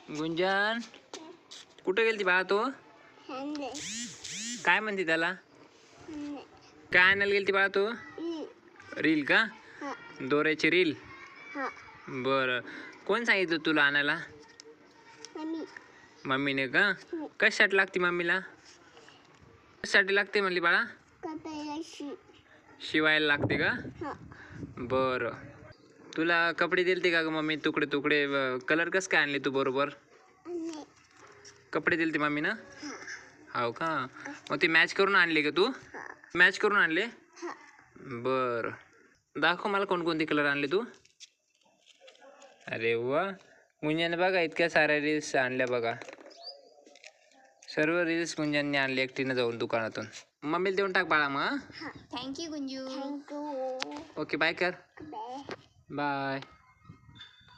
गुंजन कुठे गेलती बाळा तू? काय म्हणते त्याला? काय आणायला गेलती बाळा तू? रील का? दोऱ्याची रील? बरं, कोण सांगितलं तुला आणायला? मम्मीने का? कशासाठी लागते मम्मीला? कशासाठी लागते म्हणली बाळा? शिवायला लागते का? बरं, तुला कपडे दिलते का ग मम्मी? तुकडे तुकडे कलर कस काय आणले तू बरोबर? कपडे दिलते मम्मी ना? हो का? मग ते मॅच करून आणले का तू? मॅच करून आणले? बर, दाखव मला कोणकोणते कलर आणले तू. अरे वा, गुंजनने बघा इतक्या साऱ्या रील्स आणल्या बघा. सर्व रील्स गुंजनने आणले एकटीनं जाऊन दुकानातून. मम्मीला देऊन टाक बाळा मग. थँक्यू गुंजू. ओके, बाय कर. बाय.